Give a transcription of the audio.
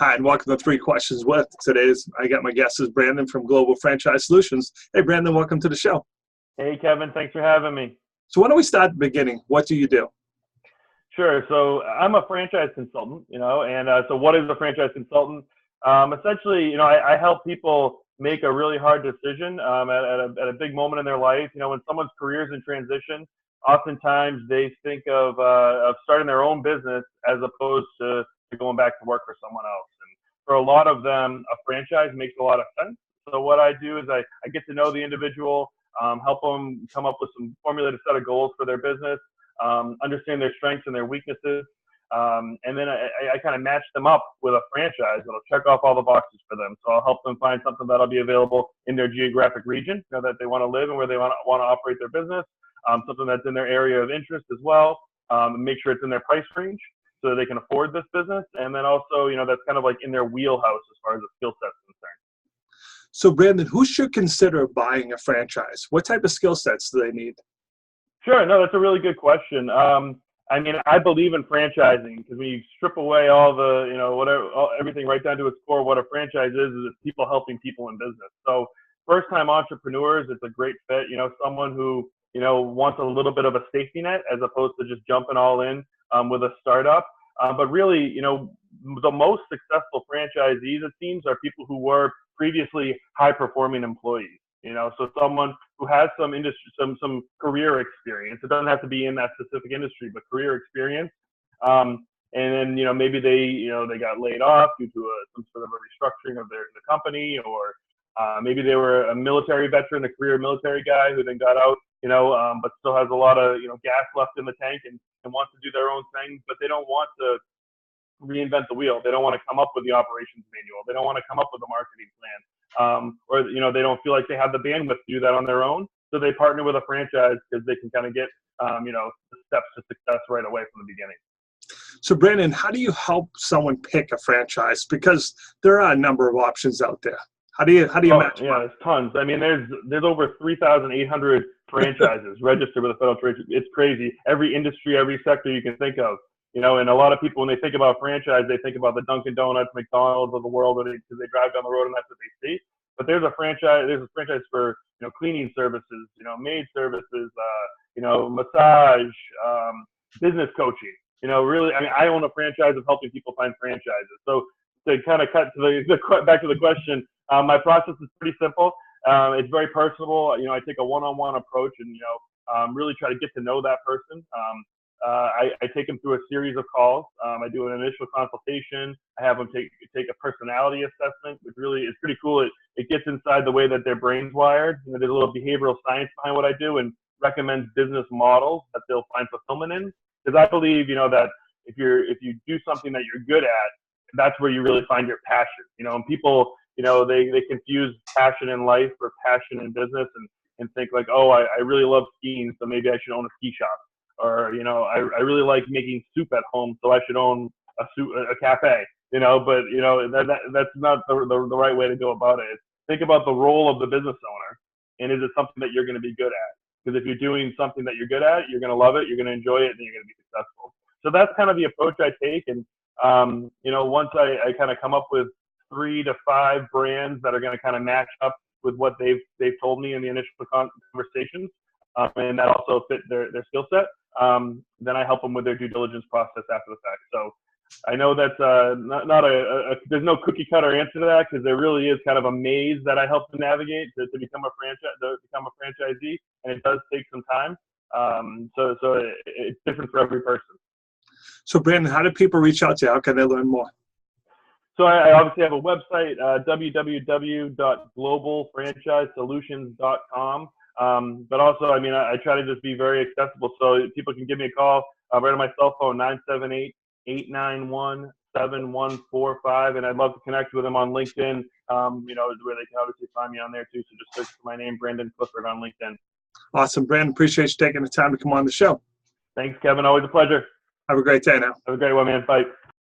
Hi, and welcome to Three Questions with. I got my guest is Brandon from Global Franchise Solutions. Hey, Brandon, welcome to the show. Hey, Kevin, thanks for having me. So why don't we start at the beginning? What do you do? Sure. So I'm a franchise consultant, so what is a franchise consultant? Essentially, I help people make a really hard decision at a big moment in their life. When someone's career is in transition, oftentimes they think of starting their own business as opposed to going back to work for someone else. And for a lot of them, a franchise makes a lot of sense. So what I do is I get to know the individual, help them come up with some formulated set of goals for their business, understand their strengths and their weaknesses, and then I kind of match them up with a franchise that'll check off all the boxes for them. So I'll help them find something that'll be available in their geographic region, that they want to live and where they want to operate their business, something that's in their area of interest as well, and make sure it's in their price range so they can afford this business. And then also, that's kind of like in their wheelhouse as far as the skill set is concerned. So, Brandon, who should consider buying a franchise? What type of skill sets do they need? Sure. No, that's a really good question. I believe in franchising because when you strip away all the, everything right down to its core, what a franchise is it's people helping people in business. So first-time entrepreneurs, it's a great fit. Someone who, wants a little bit of a safety net as opposed to just jumping all in with a startup. But really, the most successful franchisees, it seems, are people who were previously high-performing employees. So someone who has some industry, some career experience. It doesn't have to be in that specific industry, but career experience. And then, maybe they got laid off due to some sort of a restructuring of the company, or maybe they were a military veteran, a career military guy who then got out, but still has a lot of, gas left in the tank and wants to do their own thing, but they don't want to reinvent the wheel. They don't want to come up with the operations manual. They don't want to come up with a marketing plan, or they don't feel like they have the bandwidth to do that on their own. So they partner with a franchise because they can kind of get the steps to success right away from the beginning. So, Brandon, how do you help someone pick a franchise? Because there are a number of options out there. How do you match? Yeah, there's tons. There's over 3,800 franchises registered with the Federal Trade. It's crazy. Every industry, every sector you can think of. And a lot of people, when they think about franchise, they think about the Dunkin' Donuts, McDonald's of the world, because they drive down the road and that's what they see. But there's a franchise for cleaning services, maid services, massage, business coaching. Really, I own a franchise of helping people find franchises. So to kind of cut to back to the question, my process is pretty simple. It's very personable. I take a one-on-one approach and really try to get to know that person. I take them through a series of calls. I do an initial consultation. I have them take a personality assessment, which really is pretty cool. It gets inside the way that their brain's wired. There's a little behavioral science behind what I do and recommends business models that they'll find fulfillment in. Because I believe, that if you do something that you're good at, that's where you really find your passion. And people, they confuse passion in life or passion in business and think like, oh, I really love skiing, so maybe I should own a ski shop. Or, I really like making soup at home, so I should own a cafe, but, that's not the right way to go about it. Think about the role of the business owner, and is it something that you're going to be good at? Because if you're doing something that you're good at, you're going to love it, you're going to enjoy it, and you're going to be successful. So that's kind of the approach I take. And, once I kind of come up with 3 to 5 brands that are going to kind of match up with what they've told me in the initial conversations, and that also fit their skill set, then I help them with their due diligence process after the fact. So I know that's there's no cookie cutter answer to that, because there really is kind of a maze that I help them navigate to become a franchisee, and it does take some time. So it's different for every person. So, Brandon, how do people reach out to you? How can they learn more? So I obviously have a website, www.globalfranchisesolutions.com. But also, I try to just be very accessible, so people can give me a call right on my cell phone, 978-891-7145, and I'd love to connect with them on LinkedIn, where they can obviously find me on there too. So just search for my name, Brandon Clifford, on LinkedIn. Awesome, Brandon. Appreciate you taking the time to come on the show. Thanks, Kevin. Always a pleasure. Have a great day now. Have a great one, man. Bye.